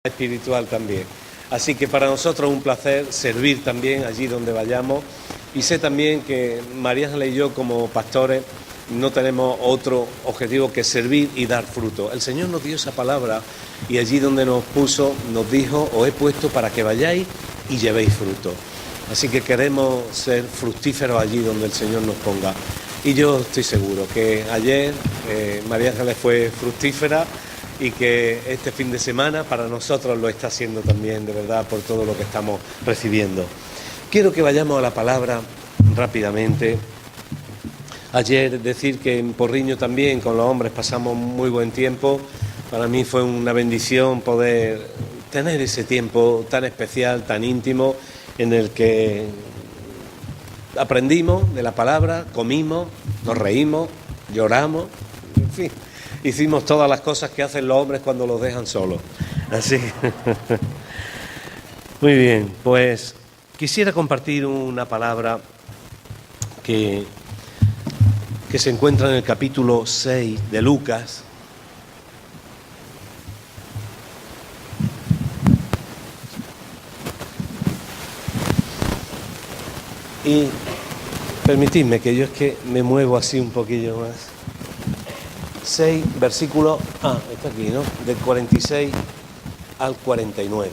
espiritual también. Así que para nosotros es un placer servir también allí donde vayamos, y sé también que María Ángeles y yo como pastores no tenemos otro objetivo que servir y dar fruto. El Señor nos dio esa palabra y allí donde nos puso nos dijo: os he puesto para que vayáis y llevéis fruto. Así que queremos ser fructíferos allí donde el Señor nos ponga. Y yo estoy seguro que ayer María Ángeles fue fructífera y que este fin de semana para nosotros lo está haciendo también, de verdad, por todo lo que estamos recibiendo. Quiero que vayamos a la palabra rápidamente. Ayer decir que en Porriño también con los hombres pasamos muy buen tiempo. Para mí fue una bendición poder tener ese tiempo tan especial, tan íntimo, en el que aprendimos de la palabra, comimos, nos reímos, lloramos, en fin, hicimos todas las cosas que hacen los hombres cuando los dejan solos. Así. Muy bien, pues quisiera compartir una palabra que se encuentra en el capítulo 6 de Lucas. Y permitidme que yo es que me muevo así un poquillo más. 6, versículo, está aquí, ¿no? Del 46 al 49.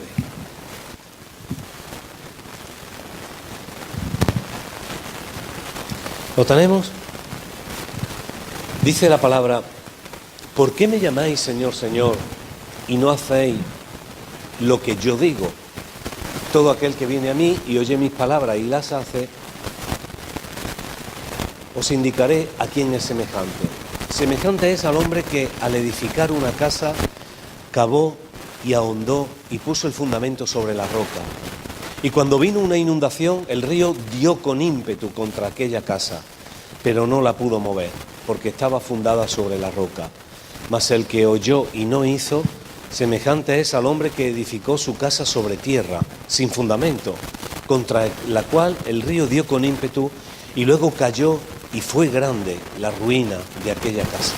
¿Lo tenemos? Dice la palabra: ¿por qué me llamáis Señor, Señor, y no hacéis lo que yo digo? Todo aquel que viene a mí y oye mis palabras y las hace, os indicaré a quién es semejante. Semejante es al hombre que al edificar una casa cavó y ahondó y puso el fundamento sobre la roca. Y cuando vino una inundación, el río dio con ímpetu contra aquella casa, pero no la pudo mover, porque estaba fundada sobre la roca. Mas el que oyó y no hizo, semejante es al hombre que edificó su casa sobre tierra, sin fundamento, contra la cual el río dio con ímpetu y luego cayó, y fue grande la ruina de aquella casa.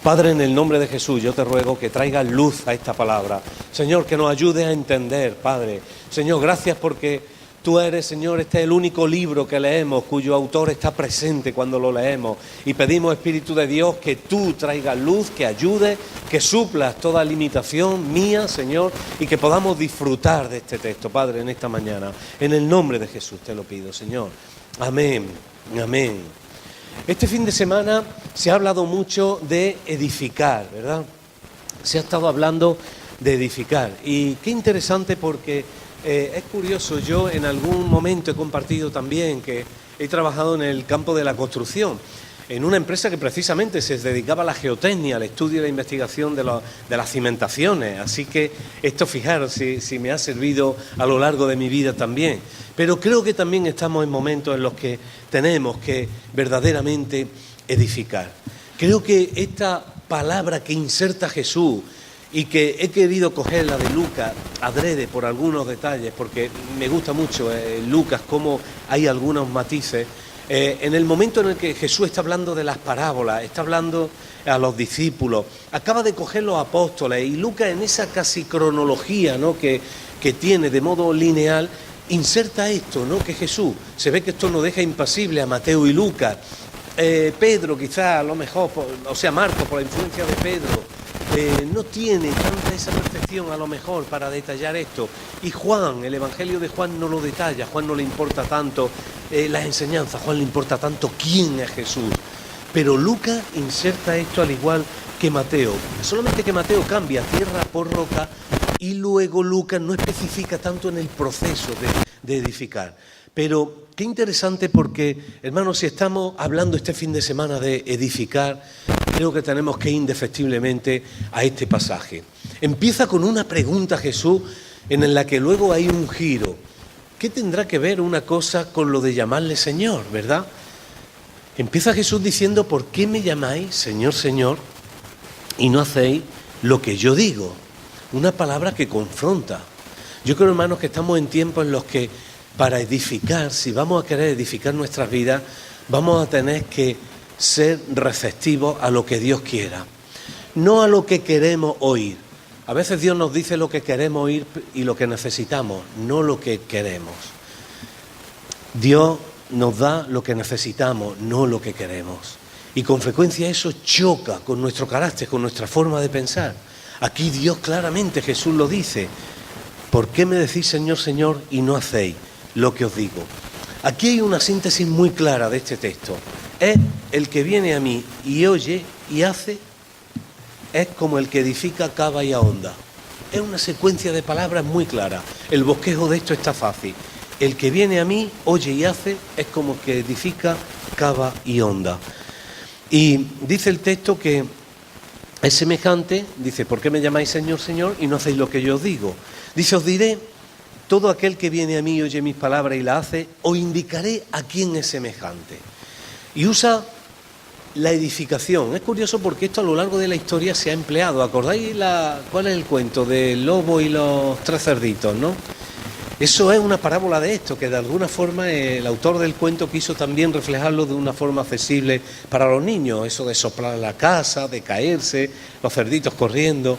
Padre, en el nombre de Jesús, yo te ruego que traigas luz a esta palabra. Señor, que nos ayude a entender, Padre. Señor, gracias porque tú eres, Señor, este es el único libro que leemos cuyo autor está presente cuando lo leemos. Y pedimos, Espíritu de Dios, que tú traigas luz, que ayude, que suplas toda limitación mía, Señor, y que podamos disfrutar de este texto, Padre, en esta mañana. En el nombre de Jesús te lo pido, Señor. Amén, amén. Este fin de semana se ha hablado mucho de edificar, ¿verdad? Se ha estado hablando de edificar. Y qué interesante porque es curioso, yo en algún momento he compartido también que he trabajado en el campo de la construcción, en una empresa que precisamente se dedicaba a la geotecnia, al estudio y la investigación de las cimentaciones. Así que esto, fijaros, si me ha servido a lo largo de mi vida también. Pero creo que también estamos en momentos en los que tenemos que verdaderamente edificar. Creo que esta palabra que inserta Jesús y que he querido coger la de Lucas adrede por algunos detalles, porque me gusta mucho Lucas, cómo hay algunos matices. En el momento en el que Jesús está hablando de las parábolas, está hablando a los discípulos, acaba de coger los apóstoles, y Lucas en esa casi cronología, ¿no?, que tiene de modo lineal, inserta esto, ¿no?, que Jesús, se ve que esto no deja impasible a Mateo y Lucas. Pedro quizá a lo mejor, Marcos por la influencia de Pedro, no tiene tanta esa perfección a lo mejor para detallar esto. Y Juan, el Evangelio de Juan no lo detalla. Juan no le importa tanto las enseñanzas, Juan le importa tanto quién es Jesús. Pero Lucas inserta esto al igual que Mateo. Solamente que Mateo cambia tierra por roca y luego Lucas no especifica tanto en el proceso de edificar. Pero qué interesante porque, hermanos, si estamos hablando este fin de semana de edificar, creo que tenemos que ir indefectiblemente a este pasaje. Empieza con una pregunta Jesús en la que luego hay un giro. ¿Qué tendrá que ver una cosa con lo de llamarle Señor, verdad? Empieza Jesús diciendo: ¿por qué me llamáis Señor, Señor, y no hacéis lo que yo digo? Una palabra que confronta. Yo creo, hermanos, que estamos en tiempos en los que para edificar, si vamos a querer edificar nuestras vidas, vamos a tener que ser receptivos a lo que Dios quiera. No a lo que queremos oír, A veces Dios nos dice lo que queremos oír y lo que necesitamos, no lo que queremos. Dios nos da lo que necesitamos, no lo que queremos. Y con frecuencia eso choca con nuestro carácter, con nuestra forma de pensar. Aquí Dios claramente, Jesús lo dice: ¿por qué me decís Señor, Señor, y no hacéis lo que os digo? Aquí hay una síntesis muy clara de este texto. Es el que viene a mí y oye y hace, es como el que edifica, cava y ahonda. Es una secuencia de palabras muy clara. El bosquejo de esto está fácil. El que viene a mí, oye y hace, es como el que edifica, cava y ahonda. Y dice el texto que es semejante, dice: ¿por qué me llamáis Señor, Señor, y no hacéis lo que yo os digo? Dice: os diré, todo aquel que viene a mí y oye mis palabras y las hace, os indicaré a quién es semejante. Y usa la edificación. Es curioso porque esto a lo largo de la historia se ha empleado. ¿Acordáis cuál es el cuento del lobo y los 3 cerditos, no? Eso es una parábola de esto, que de alguna forma el autor del cuento quiso también reflejarlo de una forma accesible para los niños. Eso de soplar la casa, de caerse, los cerditos corriendo.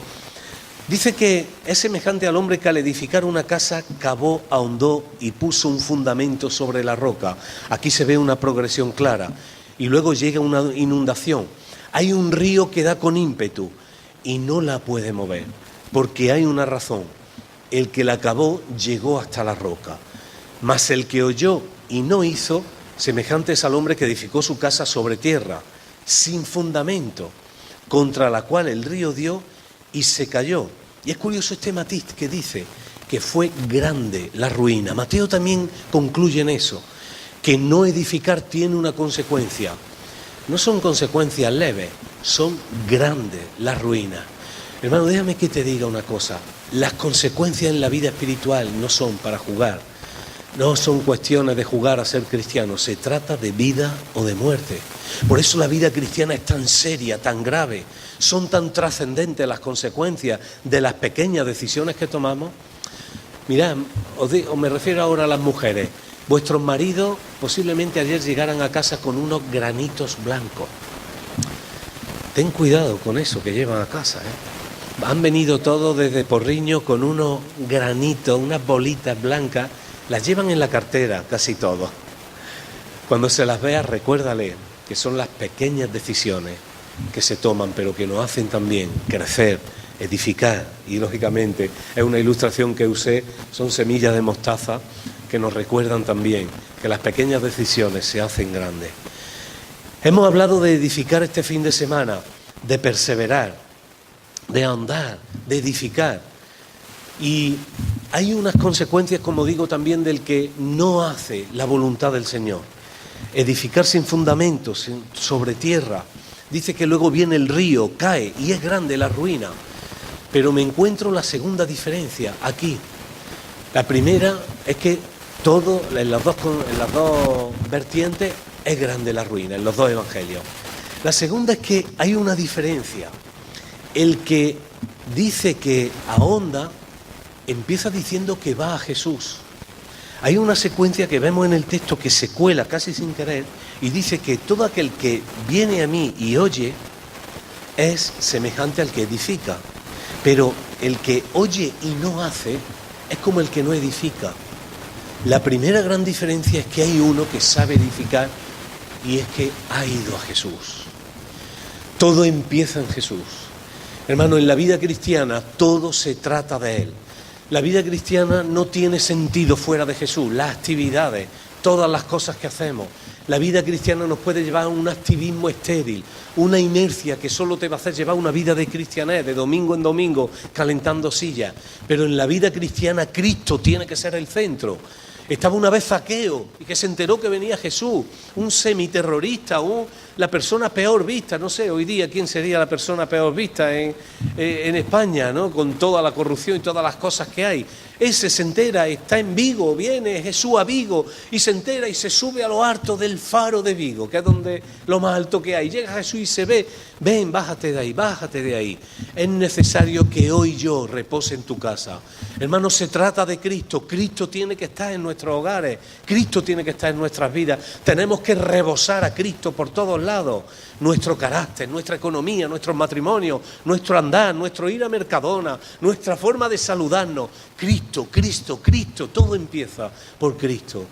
Dice que es semejante al hombre que al edificar una casa cavó, ahondó y puso un fundamento sobre la roca. Aquí se ve una progresión clara. Y luego llega una inundación. Hay un río que da con ímpetu y no la puede mover, porque hay una razón. El que la cavó llegó hasta la roca, mas el que oyó y no hizo, semejante es al hombre que edificó su casa sobre tierra, sin fundamento, contra la cual el río dio y se cayó. Y es curioso este matiz que dice que fue grande la ruina. Mateo también concluye en eso, que no edificar tiene una consecuencia. No son consecuencias leves, son grandes las ruinas. Hermano, déjame que te diga una cosa. Las consecuencias en la vida espiritual no son para jugar. No son cuestiones de jugar a ser cristiano. Se trata de vida o de muerte. Por eso la vida cristiana es tan seria, tan grave. Son tan trascendentes las consecuencias de las pequeñas decisiones que tomamos. Mirad, os me refiero ahora a las mujeres. Vuestros maridos posiblemente ayer llegaran a casa con unos granitos blancos. Ten cuidado con eso que llevan a casa, Han venido todos desde Porriño con unos granitos, unas bolitas blancas. Las llevan en la cartera, casi todos. Cuando se las vea, recuérdale que son las pequeñas decisiones que se toman, pero que nos hacen también crecer, edificar. Y lógicamente es una ilustración que usé, son semillas de mostaza que nos recuerdan también que las pequeñas decisiones se hacen grandes. Hemos hablado de edificar este fin de semana, de perseverar, de ahondar, de edificar. Y hay unas consecuencias, como digo, también del que no hace la voluntad del Señor. Edificar sin fundamentos, sobre tierra. Dice que luego viene el río, cae y es grande la ruina. Pero me encuentro la segunda diferencia aquí. La primera es que todo, en las dos vertientes, es grande la ruina, en los dos evangelios. La segunda es que hay una diferencia. El que dice que ahonda, empieza diciendo que va a Jesús. Hay una secuencia que vemos en el texto que se cuela casi sin querer y dice que todo aquel que viene a mí y oye es semejante al que edifica. Pero el que oye y no hace es como el que no edifica. La primera gran diferencia es que hay uno que sabe edificar y es que ha ido a Jesús. Todo empieza en Jesús. Hermano, en la vida cristiana todo se trata de Él. La vida cristiana no tiene sentido fuera de Jesús. Las actividades, todas las cosas que hacemos. La vida cristiana nos puede llevar a un activismo estéril, una inercia que solo te va a hacer llevar una vida de cristianés, de domingo en domingo, calentando sillas. Pero en la vida cristiana Cristo tiene que ser el centro. Estaba una vez Zaqueo y que se enteró que venía Jesús, un semiterrorista, la persona peor vista, no sé, hoy día quién sería la persona peor vista en España, ¿no? Con toda la corrupción y todas las cosas que hay. Ese se entera, está en Vigo, viene Jesús a Vigo y se entera y se sube a lo alto del faro de Vigo, que es donde lo más alto que hay. Llega Jesús y se ve, ven, bájate de ahí, bájate de ahí. Es necesario que hoy yo repose en tu casa. Hermano, se trata de Cristo. Cristo tiene que estar en nuestros hogares. Cristo tiene que estar en nuestras vidas. Tenemos que rebosar a Cristo por todos lados. Nuestro carácter, nuestra economía, nuestros matrimonios, nuestro andar, nuestro ir a Mercadona, nuestra forma de saludarnos. Cristo, Cristo, Cristo, todo empieza por Cristo.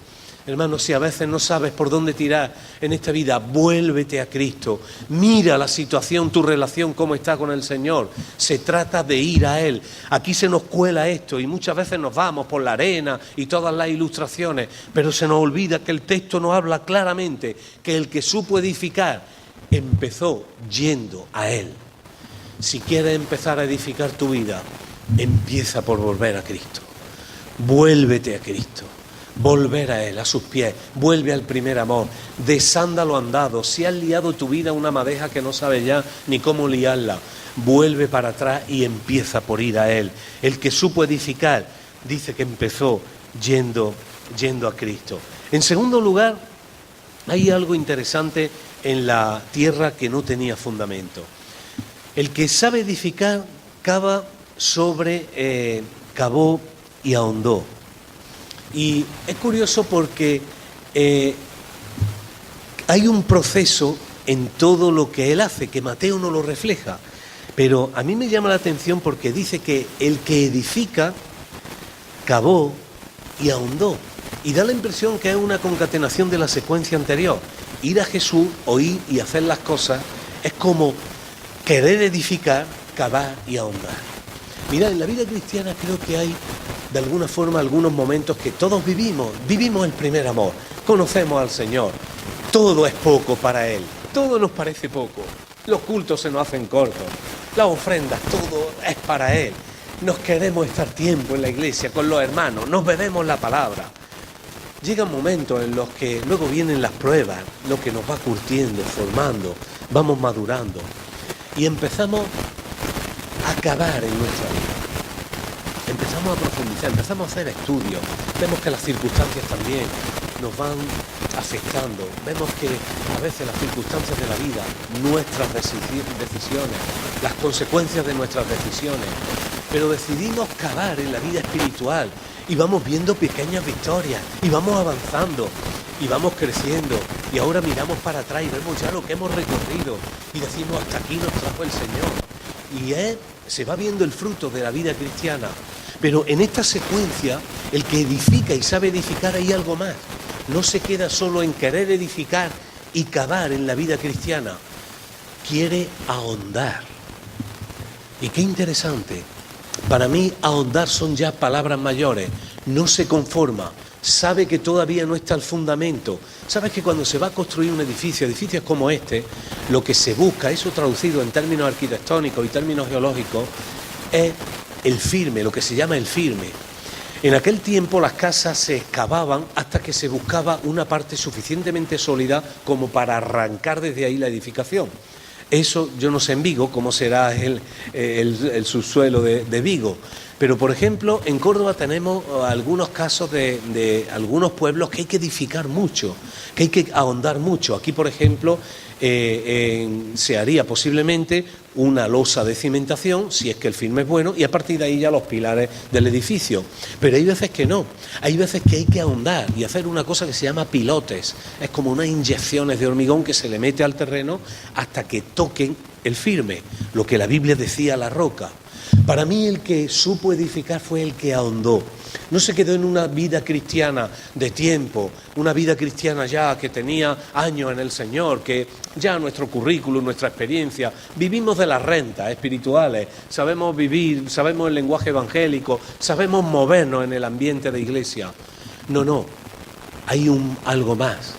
Hermano, si a veces no sabes por dónde tirar en esta vida, vuélvete a Cristo. Mira la situación, tu relación, cómo está con el Señor. Se trata de ir a Él. Aquí se nos cuela esto y muchas veces nos vamos por la arena y todas las ilustraciones, pero se nos olvida que el texto nos habla claramente que el que supo edificar empezó yendo a Él. Si quieres empezar a edificar tu vida, empieza por volver a Cristo. Vuélvete a Cristo. Volver a Él, a sus pies, vuelve al primer amor, desanda lo andado. Si has liado tu vida una madeja que no sabes ya ni cómo liarla, vuelve para atrás y empieza por ir a Él. El que supo edificar dice que empezó yendo a Cristo. En segundo lugar, hay algo interesante en la tierra que no tenía fundamento. El que sabe edificar cavó y ahondó. Y es curioso porque hay un proceso en todo lo que él hace, que Mateo no lo refleja. Pero a mí me llama la atención porque dice que el que edifica, cavó y ahondó. Y da la impresión que es una concatenación de la secuencia anterior. Ir a Jesús, oír y hacer las cosas, es como querer edificar, cavar y ahondar. Mira, en la vida cristiana creo que hay de alguna forma algunos momentos que todos vivimos el primer amor, conocemos al Señor, todo es poco para Él, todo nos parece poco, los cultos se nos hacen cortos, las ofrendas, todo es para Él, nos queremos estar tiempo en la iglesia con los hermanos, nos bebemos la palabra. Llegan momentos en los que luego vienen las pruebas, lo que nos va curtiendo, formando, vamos madurando y empezamos a cavar en nuestra vida. Empezamos a profundizar, empezamos a hacer estudios, vemos que las circunstancias también nos van afectando, vemos que a veces las circunstancias de la vida, nuestras decisiones, las consecuencias de nuestras decisiones, pero decidimos cavar en la vida espiritual y vamos viendo pequeñas victorias y vamos avanzando y vamos creciendo y ahora miramos para atrás y vemos ya lo que hemos recorrido y decimos hasta aquí nos trajo el Señor y se va viendo el fruto de la vida cristiana. Pero en esta secuencia, el que edifica y sabe edificar hay algo más. No se queda solo en querer edificar y cavar en la vida cristiana. Quiere ahondar. Y qué interesante. Para mí, ahondar son ya palabras mayores. No se conforma. Sabe que todavía no está el fundamento. Sabes que cuando se va a construir un edificio, edificios como este, lo que se busca, eso traducido en términos arquitectónicos y términos geológicos, es el firme, lo que se llama el firme. En aquel tiempo las casas se excavaban hasta que se buscaba una parte suficientemente sólida como para arrancar desde ahí la edificación. Eso yo no sé en Vigo cómo será el subsuelo de Vigo, pero por ejemplo en Córdoba tenemos algunos casos de algunos pueblos que hay que edificar mucho, que hay que ahondar mucho. Aquí por ejemplo se haría posiblemente una losa de cimentación, si es que el firme es bueno, y a partir de ahí ya los pilares del edificio. Pero hay veces que no, hay veces que hay que ahondar y hacer una cosa que se llama pilotes. Es como unas inyecciones de hormigón que se le mete al terreno hasta que toquen el firme, lo que la Biblia decía la roca. Para mí el que supo edificar fue el que ahondó. No se quedó en una vida cristiana de tiempo, una vida cristiana ya que tenía años en el Señor, que ya nuestro currículum, nuestra experiencia, vivimos de las rentas espirituales, sabemos vivir, sabemos el lenguaje evangélico, sabemos movernos en el ambiente de iglesia. No, hay algo más.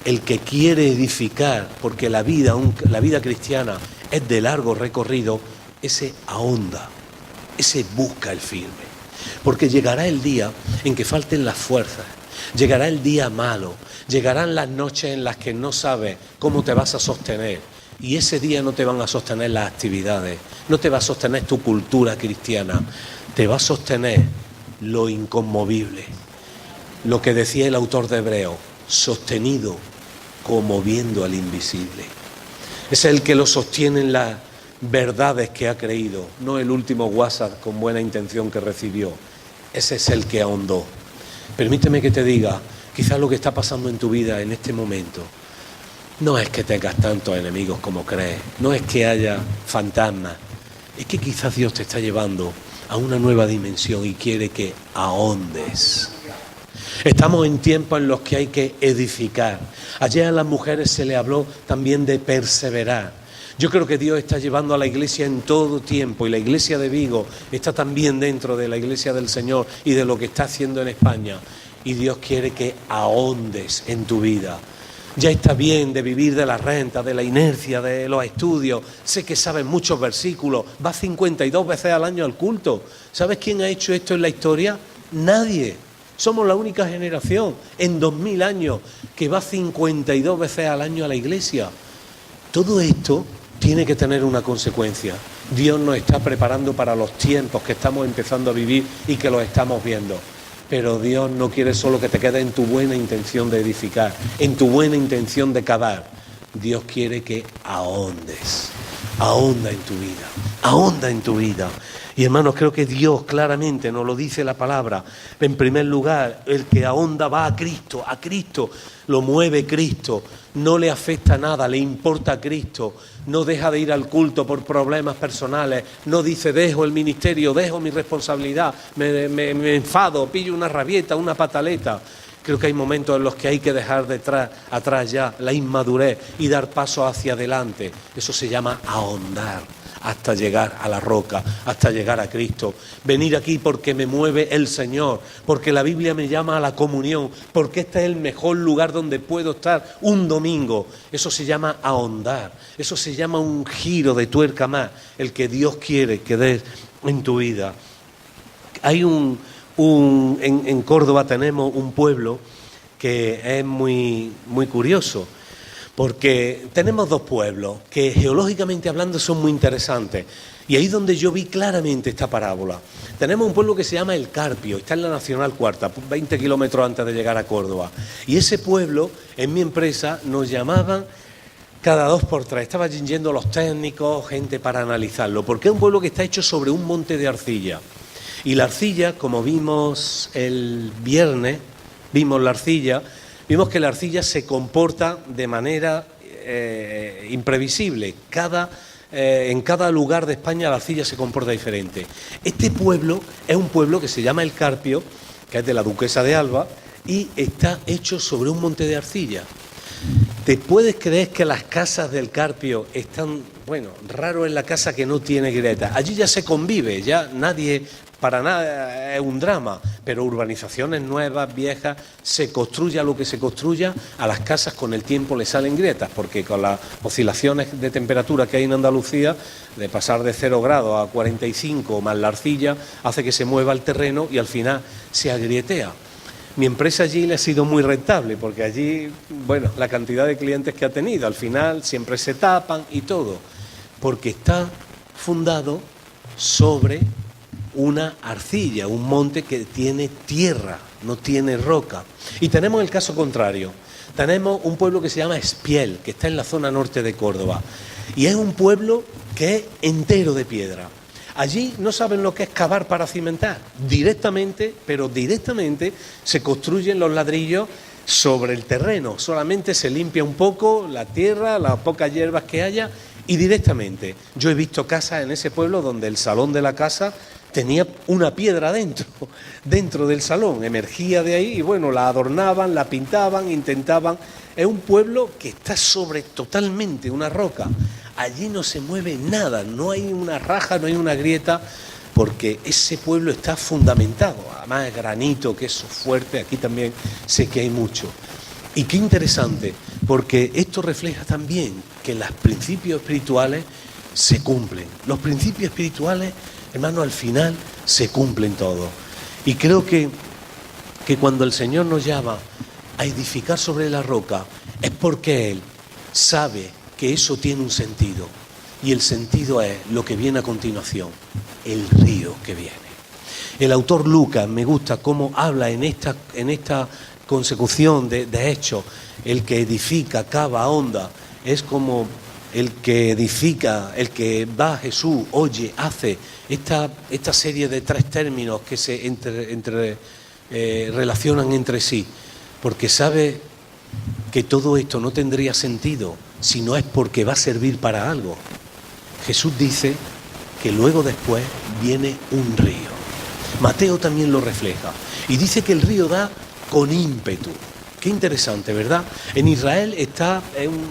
El que quiere edificar, porque la vida cristiana es de largo recorrido, ese ahonda, ese busca el firme. Porque llegará el día en que falten las fuerzas, llegará el día malo, llegarán las noches en las que no sabes cómo te vas a sostener. Y ese día no te van a sostener las actividades, no te va a sostener tu cultura cristiana, te va a sostener lo inconmovible. Lo que decía el autor de Hebreos, sostenido como viendo al invisible. Es el que lo sostiene en las verdades que ha creído, no el último WhatsApp con buena intención que recibió. Ese es el que ahondó. Permíteme que te diga, quizás lo que está pasando en tu vida en este momento, no es que tengas tantos enemigos como crees, no es que haya fantasmas, es que quizás Dios te está llevando a una nueva dimensión y quiere que ahondes. Estamos en tiempos en los que hay que edificar. Ayer a las mujeres se le habló también de perseverar. Yo creo que Dios está llevando a la iglesia en todo tiempo, y la iglesia de Vigo está también dentro de la iglesia del Señor y de lo que está haciendo en España. Y Dios quiere que ahondes en tu vida. Ya está bien de vivir de la renta, de la inercia, de los estudios. Sé que sabes muchos versículos. Vas 52 veces al año al culto. ¿Sabes quién ha hecho esto en la historia? Nadie. Somos la única generación en 2000 años que va 52 veces al año a la iglesia. Todo esto tiene que tener una consecuencia. Dios nos está preparando para los tiempos que estamos empezando a vivir y que los estamos viendo. Pero Dios no quiere solo que te quedes en tu buena intención de edificar, en tu buena intención de cavar. Dios quiere que ahondes, ahonda en tu vida, ahonda en tu vida. Y hermanos, creo que Dios claramente nos lo dice la palabra. En primer lugar, el que ahonda va a Cristo, lo mueve Cristo, no le afecta nada, le importa a Cristo, no deja de ir al culto por problemas personales, no dice dejo el ministerio, dejo mi responsabilidad, me enfado, pillo una rabieta, una pataleta. Creo que hay momentos en los que hay que dejar atrás ya la inmadurez y dar paso hacia adelante. Eso se llama ahondar hasta llegar a la roca, hasta llegar a Cristo. Venir aquí porque me mueve el Señor, porque la Biblia me llama a la comunión, porque este es el mejor lugar donde puedo estar un domingo. Eso se llama ahondar, eso se llama un giro de tuerca más, el que Dios quiere que des en tu vida. Hay en Córdoba tenemos un pueblo que es muy curioso, porque tenemos dos pueblos que geológicamente hablando son muy interesantes, y ahí es donde yo vi claramente esta parábola. Tenemos un pueblo que se llama El Carpio, está en la Nacional Cuarta, 20 kilómetros antes de llegar a Córdoba, y ese pueblo, en mi empresa, nos llamaban cada 2 por 3, estaban yendo los técnicos, gente para analizarlo, porque es un pueblo que está hecho sobre un monte de arcilla, y la arcilla, como vimos el viernes, vimos que la arcilla se comporta de manera imprevisible. En cada lugar de España la arcilla se comporta diferente. Este pueblo es un pueblo que se llama El Carpio, que es de la Duquesa de Alba, y está hecho sobre un monte de arcilla. ¿Te puedes creer que las casas del Carpio están, raro es la casa que no tiene grieta? Allí ya se convive, ya nadie, para nada es un drama, pero urbanizaciones nuevas, viejas, se construya lo que se construya, a las casas con el tiempo le salen grietas, porque con las oscilaciones de temperatura que hay en Andalucía, de pasar de 0 grados a 45 más la arcilla, hace que se mueva el terreno y al final se agrietea. Mi empresa allí le ha sido muy rentable, porque allí, la cantidad de clientes que ha tenido, al final siempre se tapan y todo, porque está fundado sobre una arcilla, un monte que tiene tierra, no tiene roca. Y tenemos el caso contrario. Tenemos un pueblo que se llama Espiel, que está en la zona norte de Córdoba. Y es un pueblo que es entero de piedra. Allí no saben lo que es cavar para cimentar. Directamente se construyen los ladrillos sobre el terreno. Solamente se limpia un poco la tierra, las pocas hierbas que haya, y directamente. Yo he visto casas en ese pueblo donde el salón de la casa tenía una piedra dentro del salón, emergía de ahí y la adornaban, la pintaban, intentaban. Es un pueblo que está sobre totalmente una roca. Allí no se mueve nada, no hay una raja, no hay una grieta, porque ese pueblo está fundamentado. Además es granito, queso fuerte, aquí también sé que hay mucho. Y qué interesante, porque esto refleja también que los principios espirituales se cumplen. Los principios espirituales, hermano, al final se cumplen todos. Y creo que cuando el Señor nos llama a edificar sobre la roca, es porque Él sabe que eso tiene un sentido. Y el sentido es lo que viene a continuación, el río que viene. El autor Lucas, me gusta cómo habla en esta consecución de hechos. El que edifica, cava, ahonda, es como el que edifica, el que va a Jesús, oye, hace. Esta serie de 3 términos que se relacionan entre sí, porque sabe que todo esto no tendría sentido si no es porque va a servir para algo. Jesús dice que luego después viene un río. Mateo también lo refleja y dice que el río da con ímpetu. Qué interesante, ¿verdad? En Israel está en un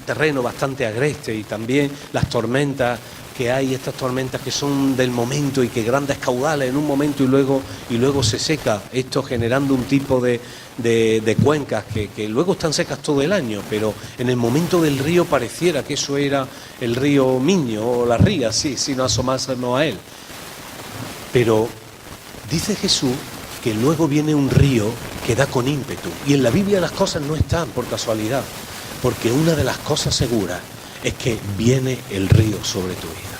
terreno bastante agreste y también las tormentas que hay, estas tormentas que son del momento y que grandes caudales en un momento y luego se seca, esto generando un tipo de cuencas que luego están secas todo el año, pero en el momento del río pareciera que eso era el río Miño o la Ría, sí, si no asomásemos a él. Pero dice Jesús que luego viene un río que da con ímpetu, y en la Biblia las cosas no están por casualidad, porque una de las cosas seguras es que viene el río sobre tu vida.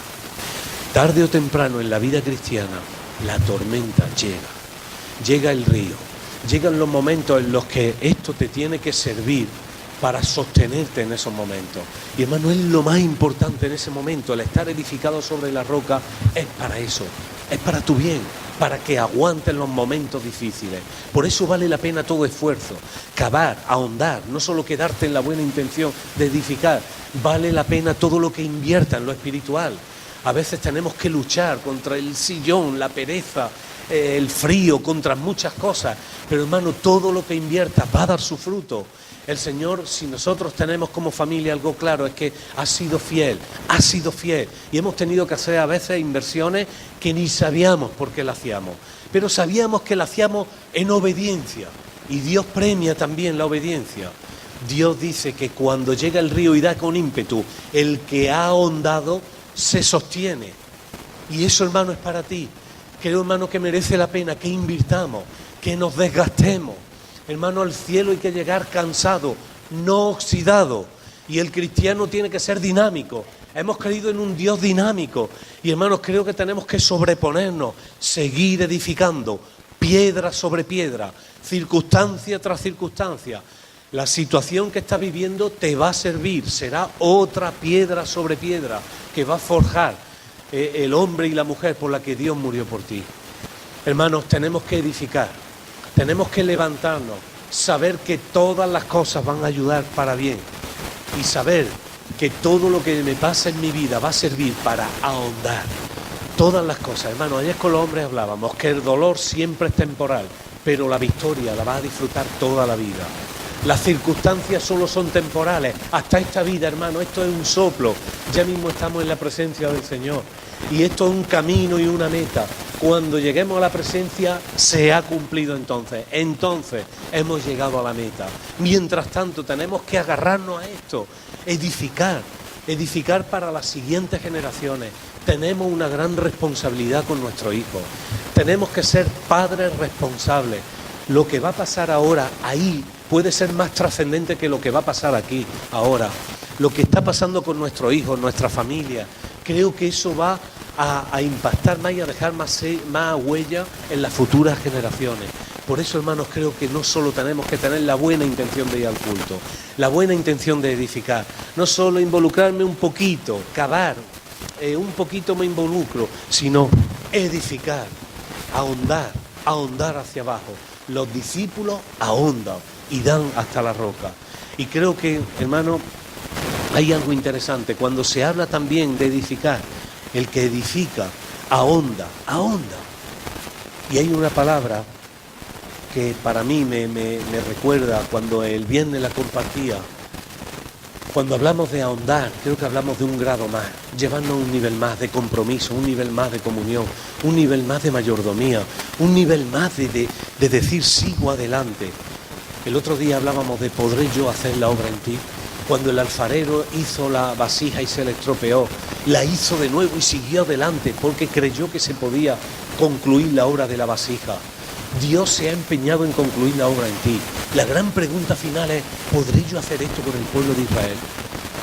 Tarde o temprano en la vida cristiana, la tormenta llega el río, llegan los momentos en los que esto te tiene que servir para sostenerte en esos momentos. Y hermano, es lo más importante en ese momento, el estar edificado sobre la roca es para eso, es para tu bien, para que aguantes los momentos difíciles. Por eso vale la pena todo esfuerzo, cavar, ahondar, no solo quedarte en la buena intención de edificar, vale la pena todo lo que invierta en lo espiritual. A veces tenemos que luchar contra el sillón, la pereza, el frío, contra muchas cosas, pero hermano, todo lo que invierta va a dar su fruto. El Señor, si nosotros tenemos como familia algo claro, es que ha sido fiel, y hemos tenido que hacer a veces inversiones que ni sabíamos por qué la hacíamos, pero sabíamos que la hacíamos en obediencia, y Dios premia también la obediencia. Dios dice que cuando llega el río y da con ímpetu, el que ha ahondado se sostiene, y eso, hermano, es para ti. Creo, hermano, que merece la pena que invirtamos, que nos desgastemos. Hermano, al cielo hay que llegar cansado, no oxidado. Y el cristiano tiene que ser dinámico. Hemos creído en un Dios dinámico. Y hermanos, creo que tenemos que sobreponernos, seguir edificando, piedra sobre piedra, circunstancia tras circunstancia. La situación que estás viviendo te va a servir, será otra piedra sobre piedra que va a forjar el hombre y la mujer por la que Dios murió por ti. Hermanos, tenemos que edificar. Tenemos que levantarnos, saber que todas las cosas van a ayudar para bien y saber que todo lo que me pasa en mi vida va a servir para ahondar. Todas las cosas, hermano, ayer con los hombres hablábamos que el dolor siempre es temporal, pero la victoria la vas a disfrutar toda la vida. Las circunstancias solo son temporales, hasta esta vida, hermano, esto es un soplo, ya mismo estamos en la presencia del Señor y esto es un camino y una meta. Cuando lleguemos a la presencia se ha cumplido entonces hemos llegado a la meta. Mientras tanto tenemos que agarrarnos a esto, edificar para las siguientes generaciones. Tenemos una gran responsabilidad con nuestros hijos, tenemos que ser padres responsables. Lo que va a pasar ahora ahí puede ser más trascendente que lo que va a pasar aquí ahora. Lo que está pasando con nuestros hijos, nuestra familia, creo que eso va a impactar más y a dejar más huella en las futuras generaciones. Por eso, hermanos, creo que no solo tenemos que tener la buena intención de ir al culto, la buena intención de edificar, no solo involucrarme un poquito, cavar, un poquito me involucro, sino edificar, ahondar hacia abajo. Los discípulos ahondan y dan hasta la roca. Y creo que, hermano, hay algo interesante. Cuando se habla también de edificar, el que edifica, ahonda. Y hay una palabra que para mí me recuerda cuando el viernes la compartía. Cuando hablamos de ahondar, creo que hablamos de un grado más, llevarnos a un nivel más de compromiso, un nivel más de comunión, un nivel más de mayordomía, un nivel más de decir sigo adelante. El otro día hablábamos de ¿podré yo hacer la obra en ti? Cuando el alfarero hizo la vasija y se le estropeó, la hizo de nuevo y siguió adelante porque creyó que se podía concluir la obra de la vasija. Dios se ha empeñado en concluir la obra en ti. La gran pregunta final es, ¿podré yo hacer esto con el pueblo de Israel?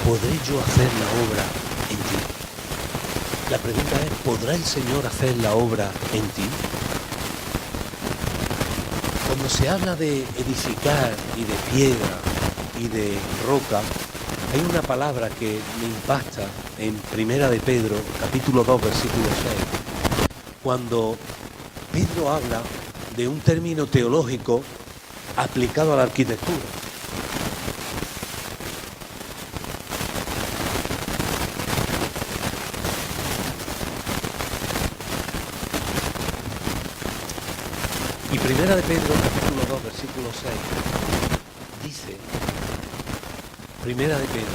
¿Podré yo hacer la obra en ti? La pregunta es, ¿podrá el Señor hacer la obra en ti? Cuando se habla de edificar y de piedra y de roca, hay una palabra que me impacta en Primera de Pedro, capítulo 2, versículo 6. Cuando Pedro habla de un término teológico aplicado a la arquitectura. Y Primera de Pedro, capítulo 2, versículo 6, dice, Primera de Pedro,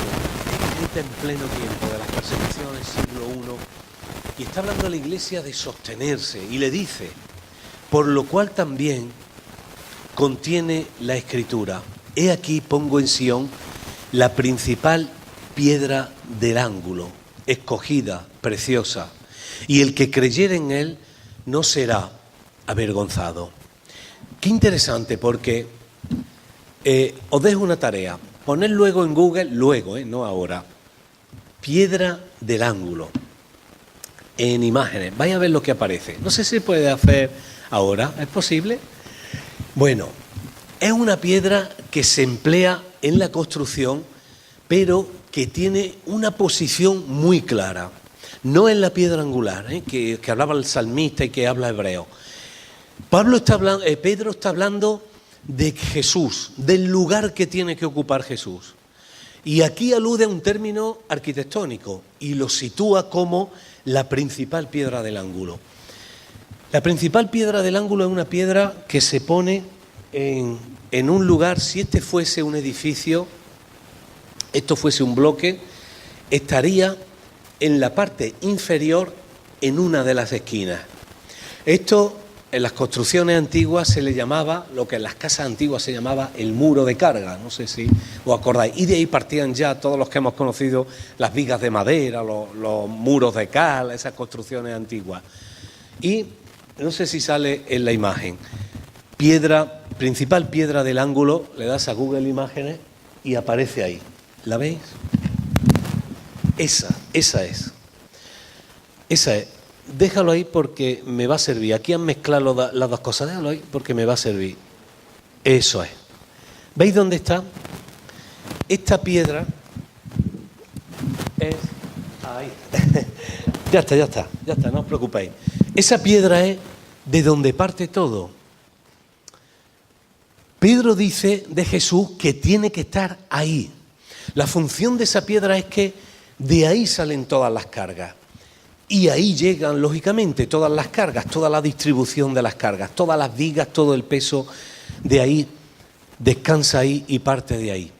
escrita en pleno tiempo de las persecuciones, siglo I, y está hablando a la iglesia de sostenerse, y le dice, por lo cual también contiene la Escritura, he aquí pongo en Sión la principal piedra del ángulo, escogida, preciosa, y el que creyere en él no será avergonzado. Qué interesante, porque os dejo una tarea, poned luego en Google, no ahora, piedra del ángulo, en imágenes, vais a ver lo que aparece. No sé si se puede hacer ahora, ¿es posible? Bueno, es una piedra que se emplea en la construcción, pero que tiene una posición muy clara. No es la piedra angular, que hablaba el salmista y que habla hebreo. Pedro está hablando de Jesús, del lugar que tiene que ocupar Jesús. Y aquí alude a un término arquitectónico y lo sitúa como la principal piedra del ángulo. La principal piedra del ángulo es una piedra que se pone en un lugar. Si este fuese un edificio, esto fuese un bloque, estaría en la parte inferior en una de las esquinas. Esto en las construcciones antiguas se le llamaba, lo que en las casas antiguas se llamaba el muro de carga, no sé si os acordáis, y de ahí partían ya todos los que hemos conocido las vigas de madera, los muros de cal, esas construcciones antiguas. Y no sé si sale en la imagen, principal piedra del ángulo, le das a Google Imágenes y aparece ahí. ¿La veis? Esa es. Déjalo ahí porque me va a servir. Aquí han mezclado las dos cosas. Déjalo ahí porque me va a servir. Eso es. ¿Veis dónde está? Esta piedra es ahí. Ya está, no os preocupéis. Esa piedra es de donde parte todo. Pedro dice de Jesús que tiene que estar ahí. La función de esa piedra es que de ahí salen todas las cargas. Y ahí llegan, lógicamente, todas las cargas, toda la distribución de las cargas, todas las vigas, todo el peso de ahí, descansa ahí y parte de ahí.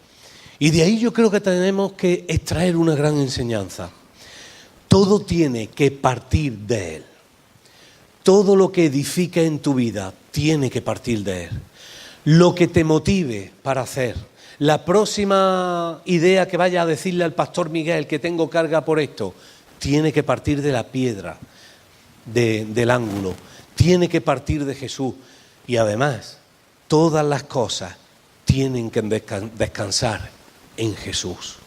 Y de ahí yo creo que tenemos que extraer una gran enseñanza. Todo tiene que partir de Él. Todo lo que edifique en tu vida tiene que partir de Él. Lo que te motive para hacer. La próxima idea que vaya a decirle al pastor Miguel que tengo carga por esto, tiene que partir de la piedra, del ángulo, tiene que partir de Jesús. Y además, todas las cosas tienen que descansar en Jesús.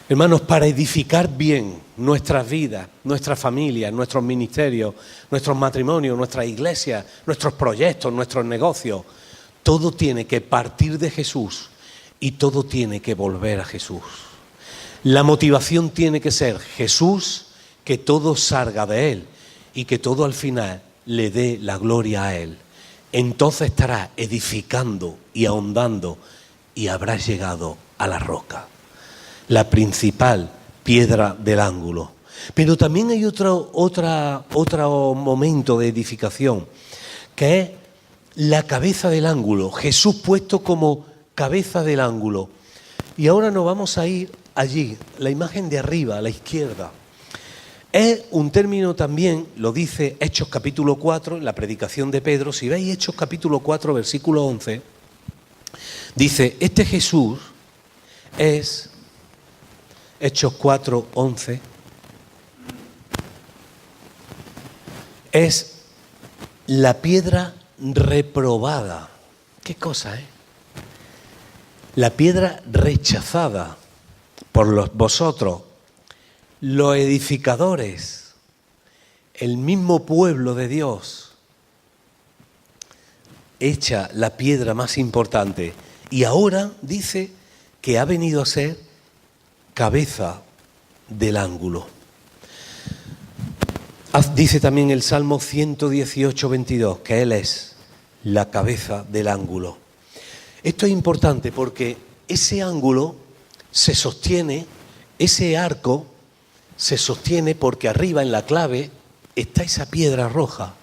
Hermanos, para edificar bien nuestras vidas, nuestras familias, nuestros ministerios, nuestros matrimonios, nuestras iglesias, nuestros proyectos, nuestros negocios, todo tiene que partir de Jesús y todo tiene que volver a Jesús. La motivación tiene que ser Jesús, que todo salga de Él y que todo al final le dé la gloria a Él. Entonces estarás edificando y ahondando y habrás llegado a la roca, la principal piedra del ángulo. Pero también hay otro momento de edificación, que es la cabeza del ángulo, Jesús puesto como cabeza del ángulo. Y ahora nos vamos a ir allí, la imagen de arriba, a la izquierda. Es un término también, lo dice Hechos capítulo 4, en la predicación de Pedro. Si veis Hechos capítulo 4, versículo 11, dice, este Jesús es, Hechos 4, 11, es la piedra reprobada. ¿Qué cosa, La piedra rechazada por vosotros, los edificadores, el mismo pueblo de Dios, hecha la piedra más importante. Y ahora dice que ha venido a ser cabeza del ángulo. Dice también el Salmo 118, 22, que Él es la cabeza del ángulo. Esto es importante porque ese ángulo se sostiene, ese arco se sostiene porque arriba en la clave está esa piedra roja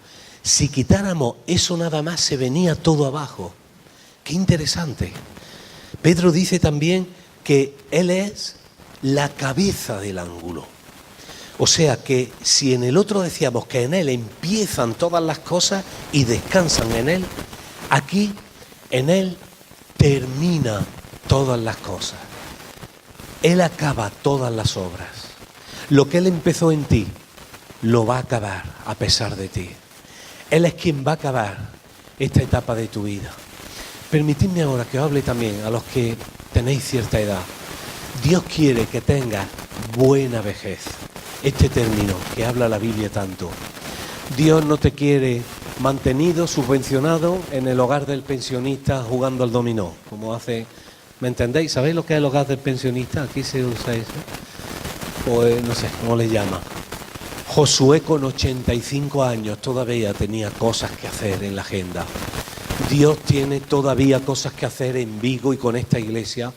Si quitáramos eso nada más, se venía todo abajo. Qué interesante. Pedro dice también que Él es la cabeza del ángulo. O sea que si en el otro decíamos que en Él empiezan todas las cosas y descansan en Él, aquí en Él termina todas las cosas. Él acaba todas las obras. Lo que Él empezó en ti, lo va a acabar a pesar de ti. Él es quien va a acabar esta etapa de tu vida. Permitidme ahora que os hable también a los que tenéis cierta edad. Dios quiere que tengas buena vejez. Este término que habla la Biblia tanto. Dios no te quiere mantenido, subvencionado en el hogar del pensionista jugando al dominó, como hace, ¿me entendéis? ¿Sabéis lo que es el hogar del pensionista? Aquí se usa eso. Pues no sé, ¿cómo le llama? Josué con 85 años todavía tenía cosas que hacer en la agenda. Dios tiene todavía cosas que hacer en Vigo y con esta iglesia,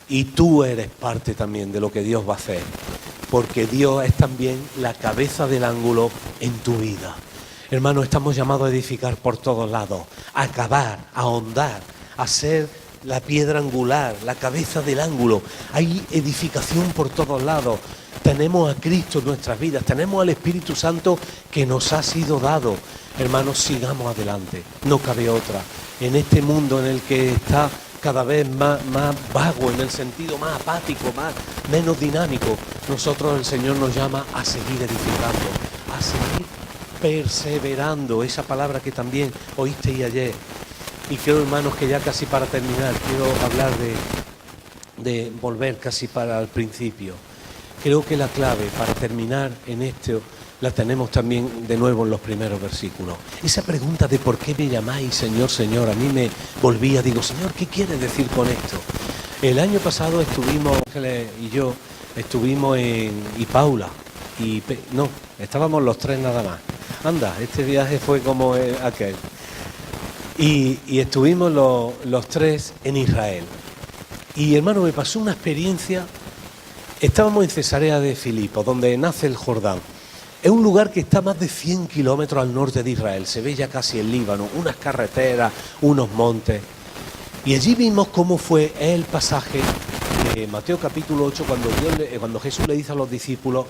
y tú eres parte también de lo que Dios va a hacer, porque Dios es también la cabeza del ángulo en tu vida. Hermanos, estamos llamados a edificar por todos lados, a acabar, a ahondar, a ser la piedra angular, la cabeza del ángulo. Hay edificación por todos lados. Tenemos a Cristo en nuestras vidas, tenemos al Espíritu Santo que nos ha sido dado. Hermanos, sigamos adelante, no cabe otra. En este mundo en el que está cada vez más vago, en el sentido más apático, menos dinámico, nosotros, el Señor nos llama a seguir edificando, a seguir perseverando, esa palabra que también oísteis ayer. Y creo, hermanos, que ya casi para terminar, quiero hablar de volver casi para el principio. Creo que la clave para terminar en esto la tenemos también de nuevo en los primeros versículos. Esa pregunta de por qué me llamáis Señor, Señor, a mí me volvía, digo, Señor, ¿qué quieres decir con esto? El año pasado estuvimos, Ángeles y yo, estuvimos y Paula, no, estábamos los tres nada más. Anda, este viaje fue como aquel. Y estuvimos los tres en Israel. Y hermano, me pasó una experiencia. Estábamos en Cesarea de Filipo, donde nace el Jordán. Es un lugar que está a más de 100 kilómetros al norte de Israel. Se ve ya casi el Líbano, unas carreteras, unos montes. Y allí vimos cómo fue el pasaje de Mateo capítulo 8, cuando Jesús le dice a los discípulos,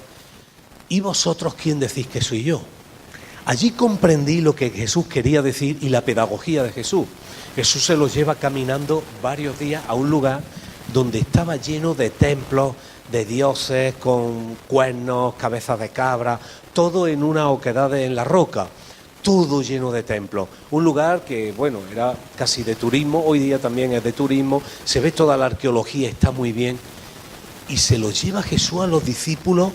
¿y vosotros quién decís que soy yo? Allí comprendí lo que Jesús quería decir y la pedagogía de Jesús. Jesús se los lleva caminando varios días a un lugar donde estaba lleno de templos, de dioses con cuernos, cabezas de cabra, todo en una oquedad en la roca, todo lleno de templos. Un lugar que, bueno, era casi de turismo, hoy día también es de turismo, se ve toda la arqueología, está muy bien. Y se lo lleva Jesús a los discípulos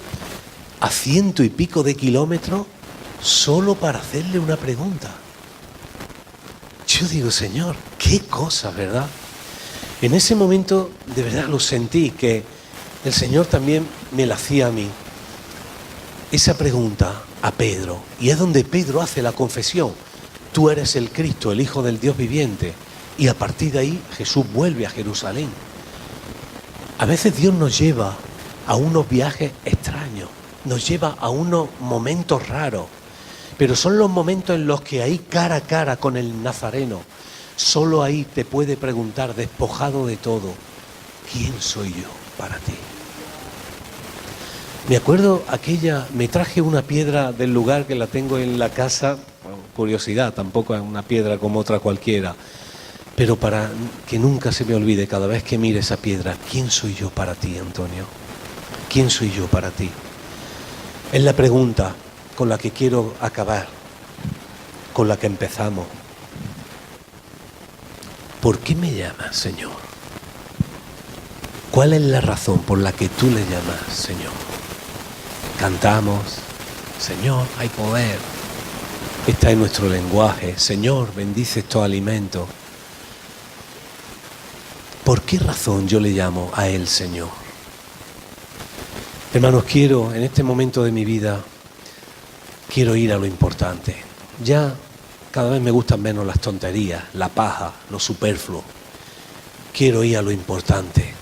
a 100 y pico de kilómetros solo para hacerle una pregunta. Yo digo, Señor, qué cosa, ¿verdad? En ese momento, de verdad lo sentí, que el Señor también me la hacía a mí. Esa pregunta a Pedro, y es donde Pedro hace la confesión. Tú eres el Cristo, el Hijo del Dios viviente. Y a partir de ahí Jesús vuelve a Jerusalén. A veces Dios nos lleva a unos viajes extraños, nos lleva a unos momentos raros, pero son los momentos en los que ahí cara a cara con el Nazareno, solo ahí te puede preguntar, despojado de todo, ¿quién soy yo para ti? Me acuerdo me traje una piedra del lugar que la tengo en la casa, bueno, curiosidad, tampoco es una piedra como otra cualquiera, pero para que nunca se me olvide cada vez que mire esa piedra, ¿quién soy yo para ti, Antonio? ¿Quién soy yo para ti? Es la pregunta con la que quiero acabar, con la que empezamos. ¿Por qué me llamas, Señor? ¿Cuál es la razón por la que tú le llamas, Señor? Cantamos, Señor, hay poder. Está en nuestro lenguaje. Señor, bendice estos alimentos. ¿Por qué razón yo le llamo a Él, Señor? Hermanos, quiero, en este momento de mi vida, quiero ir a lo importante. Ya cada vez me gustan menos las tonterías, la paja, lo superfluo. Quiero ir a lo importante.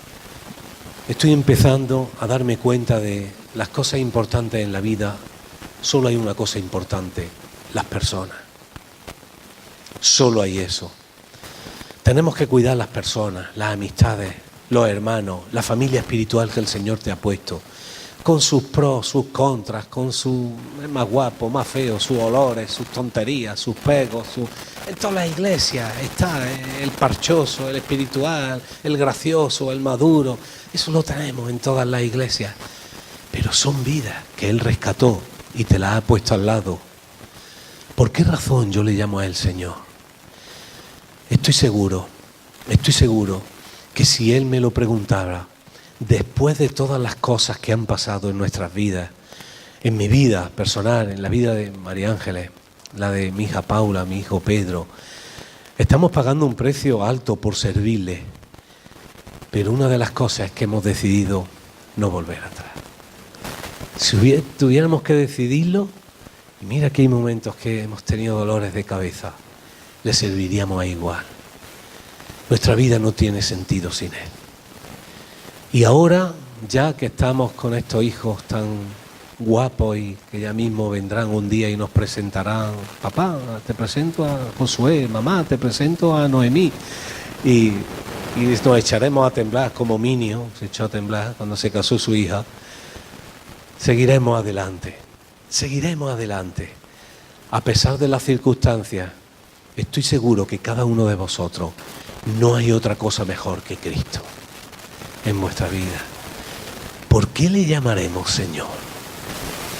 Estoy empezando a darme cuenta de las cosas importantes en la vida. Solo hay una cosa importante, las personas. Solo hay eso. Tenemos que cuidar las personas, las amistades, los hermanos, la familia espiritual que el Señor te ha puesto, con sus pros, sus contras, con su más guapo, más feo, sus olores, sus tonterías, sus pegos. En todas las iglesias está el parchoso, el espiritual, el gracioso, el maduro. Eso lo tenemos en todas las iglesias. Pero son vidas que Él rescató y te las ha puesto al lado. ¿Por qué razón yo le llamo a Él Señor? Estoy seguro que si Él me lo preguntara, después de todas las cosas que han pasado en nuestras vidas, en mi vida personal, en la vida de María Ángeles, la de mi hija Paula, mi hijo Pedro, estamos pagando un precio alto por servirle, pero una de las cosas es que hemos decidido no volver atrás. Si tuviéramos que decidirlo, y mira que hay momentos que hemos tenido dolores de cabeza, le serviríamos a igual. Nuestra vida no tiene sentido sin Él. Y ahora, ya que estamos con estos hijos tan guapos y que ya mismo vendrán un día y nos presentarán, papá, te presento a Josué, mamá, te presento a Noemí, y nos echaremos a temblar como Minio se echó a temblar cuando se casó su hija. Seguiremos adelante, a pesar de las circunstancias. Estoy seguro que cada uno de vosotros no hay otra cosa mejor que Cristo en vuestra vida. ¿Por qué le llamaremos Señor?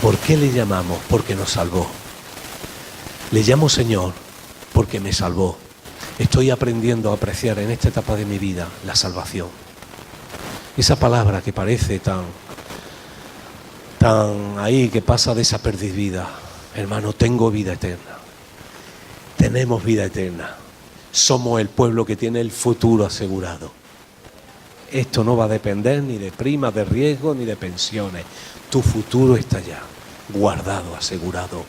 ¿Por qué le llamamos? Porque nos salvó. Le llamo Señor porque me salvó. Estoy aprendiendo a apreciar en esta etapa de mi vida la salvación. Esa palabra que parece tan ahí, que pasa desapercibida. Hermano, tengo vida eterna. Tenemos vida eterna. Somos el pueblo que tiene el futuro asegurado. Esto no va a depender ni de primas de riesgo ni de pensiones. Tu futuro está ya guardado, asegurado.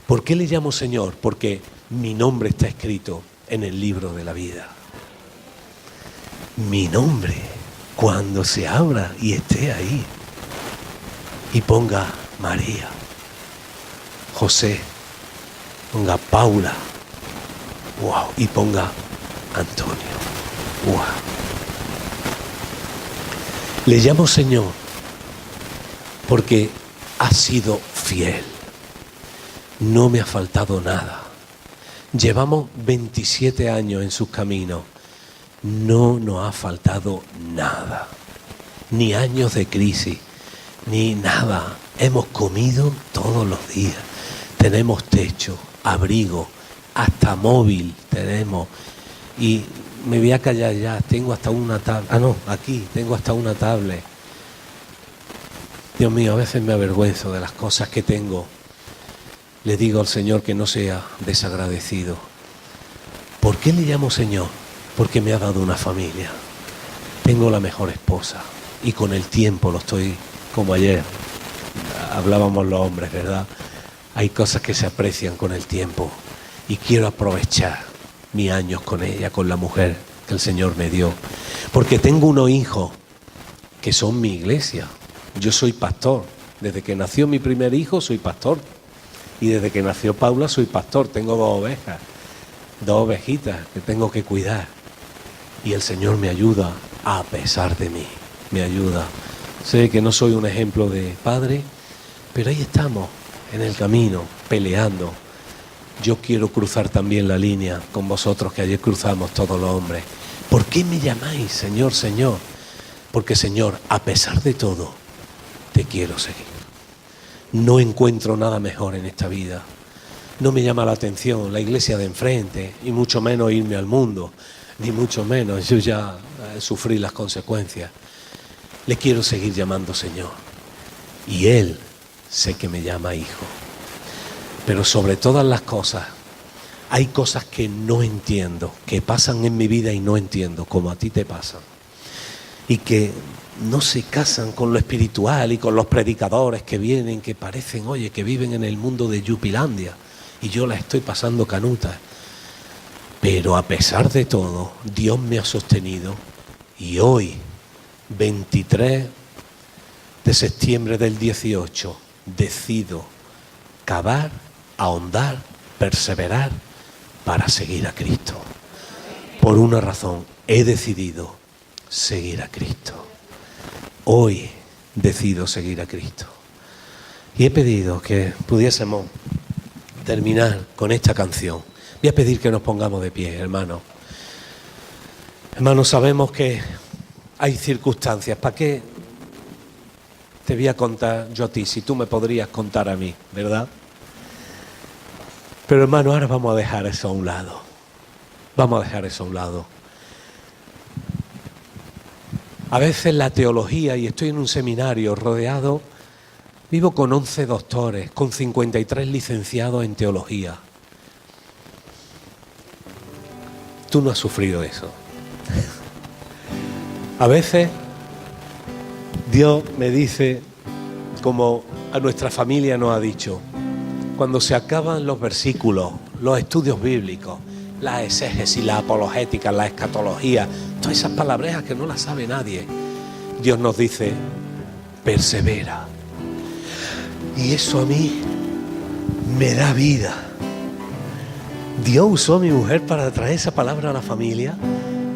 ¿Por qué le llamo Señor? Porque mi nombre está escrito en el libro de la vida. Mi nombre, cuando se abra y esté ahí, y ponga María, José, ponga Paula, wow, y ponga Antonio, wow. Le llamo Señor porque ha sido fiel. No me ha faltado nada. Llevamos 27 años en sus caminos. No nos ha faltado nada. Ni años de crisis, ni nada. Hemos comido todos los días. Tenemos techo, abrigo, hasta móvil tenemos. Y me voy a callar ya, tengo hasta una tablet. Aquí tengo hasta una tablet. Dios mío, a veces me avergüenzo de las cosas que tengo. Le digo al Señor que no sea desagradecido. ¿Por qué le llamo Señor? Porque me ha dado una familia. Tengo la mejor esposa. Y con el tiempo lo estoy, como ayer hablábamos los hombres, ¿verdad? Hay cosas que se aprecian con el tiempo. Y quiero aprovechar mis años con ella, con la mujer que el Señor me dio. Porque tengo unos hijos que son mi iglesia. Yo soy pastor. Desde que nació mi primer hijo soy pastor. Y desde que nació Paula soy pastor. Tengo 2 ovejas, 2 ovejitas que tengo que cuidar. Y el Señor me ayuda a pesar de mí. Me ayuda. Sé que no soy un ejemplo de padre, pero ahí estamos, en el camino, peleando. Yo quiero cruzar también la línea con vosotros que ayer cruzamos todos los hombres. ¿Por qué me llamáis Señor, Señor? Porque Señor, a pesar de todo, te quiero seguir. No encuentro nada mejor en esta vida. No me llama la atención la iglesia de enfrente, y mucho menos irme al mundo, ni mucho menos. Yo ya sufrí las consecuencias. Le quiero seguir llamando Señor. Y Él sé que me llama hijo. Pero sobre todas las cosas, hay cosas que no entiendo, que pasan en mi vida y no entiendo, como a ti te pasan. Y que no se casan con lo espiritual y con los predicadores que vienen, que parecen, oye, que viven en el mundo de Yupilandia. Y yo la estoy pasando canuta. Pero a pesar de todo, Dios me ha sostenido. Y hoy, 23 de septiembre del 18, decido cavar, ahondar, perseverar para seguir a Cristo. Por una razón, he decidido seguir a Cristo. Hoy decido seguir a Cristo. Y he pedido que pudiésemos terminar con esta canción. Voy a pedir que nos pongamos de pie, hermanos. Hermanos, sabemos que hay circunstancias. ¿Para qué te voy a contar yo a ti si tú me podrías contar a mí, verdad? Pero hermano, ahora vamos a dejar eso a un lado. Vamos a dejar eso a un lado. A veces la teología, y estoy en un seminario rodeado, vivo con 11 doctores, con 53 licenciados en teología. Tú no has sufrido eso. A veces Dios me dice, como a nuestra familia nos ha dicho, cuando se acaban los versículos, los estudios bíblicos, la exégesis, la apologética, la escatología, todas esas palabrejas que no las sabe nadie, Dios nos dice, persevera. Y eso a mí me da vida. Dios usó a mi mujer para traer esa palabra a la familia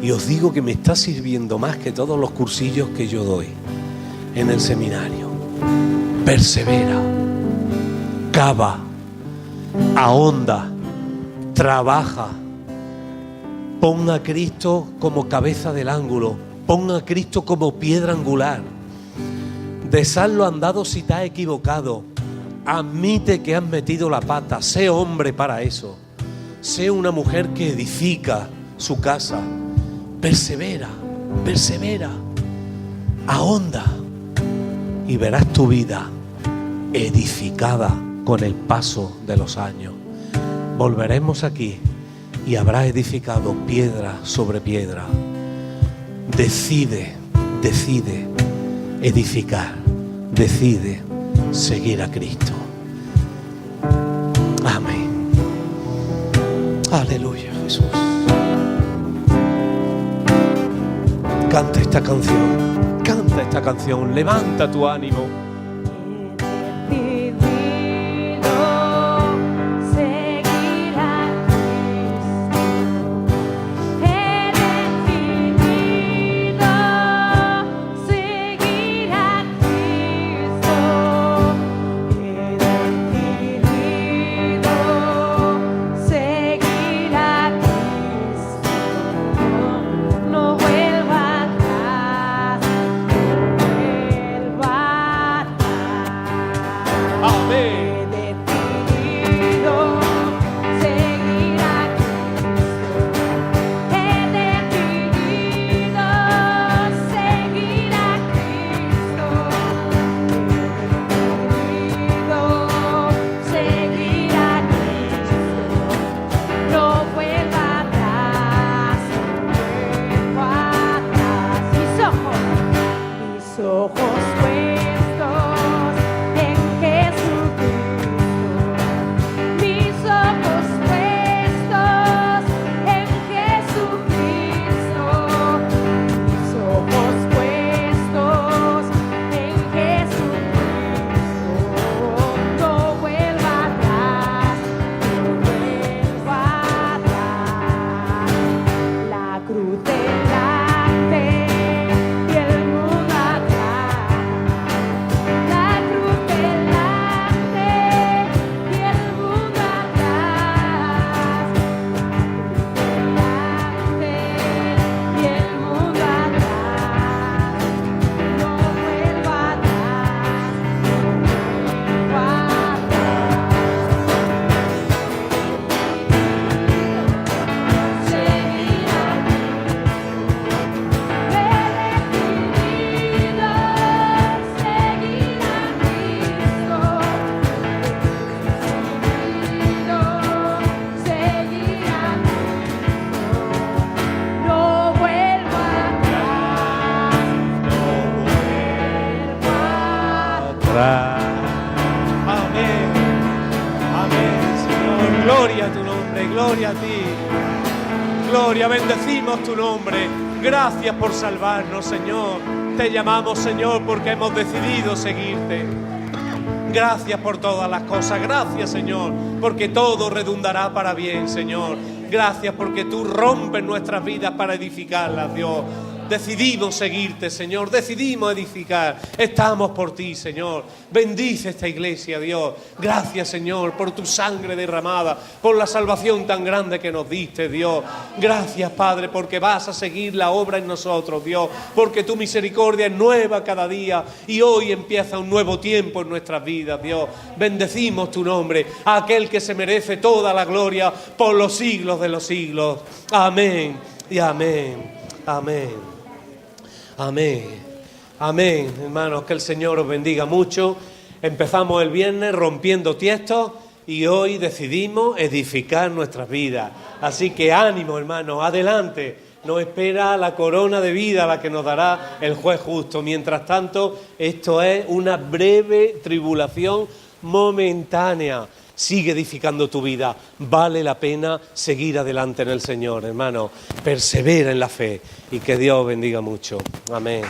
y os digo que me está sirviendo más que todos los cursillos que yo doy en el seminario. Persevera, cava, ahonda, trabaja. Pon a Cristo como cabeza del ángulo. Pon a Cristo como piedra angular. Deshaz lo andado si te has equivocado. Admite que has metido la pata. Sé hombre para eso. Sé una mujer que edifica su casa. Persevera, persevera. Ahonda. Y verás tu vida edificada con el paso de los años. Volveremos aquí y habrás edificado piedra sobre piedra. Decide edificar. Decide seguir a Cristo. Amén. Aleluya, Jesús. Canta esta canción. Canta esta canción. Levanta tu ánimo. Amén. Amén, Señor. Gloria a tu nombre, gloria a ti. Gloria, bendecimos tu nombre. Gracias por salvarnos, Señor. Te llamamos, Señor, porque hemos decidido seguirte. Gracias por todas las cosas. Gracias, Señor, porque todo redundará para bien, Señor. Gracias porque tú rompes nuestras vidas para edificarlas, Dios. Decidimos seguirte, Señor, decidimos edificar. Estamos por ti, Señor. Bendice esta iglesia, Dios. Gracias, Señor, por tu sangre derramada, por la salvación tan grande que nos diste, Dios. Gracias, Padre, porque vas a seguir la obra en nosotros, Dios, porque tu misericordia es nueva cada día y hoy empieza un nuevo tiempo en nuestras vidas, Dios. Bendecimos tu nombre, a aquel que se merece toda la gloria por los siglos de los siglos. Amén y amén. Amén. Amén, amén, hermanos, que el Señor os bendiga mucho. Empezamos el viernes rompiendo tiestos y hoy decidimos edificar nuestras vidas. Así que ánimo, hermanos, adelante. Nos espera la corona de vida, la que nos dará el juez justo. Mientras tanto, esto es una breve tribulación momentánea. Sigue edificando tu vida. Vale la pena seguir adelante en el Señor, hermano. Persevera en la fe y que Dios bendiga mucho. Amén.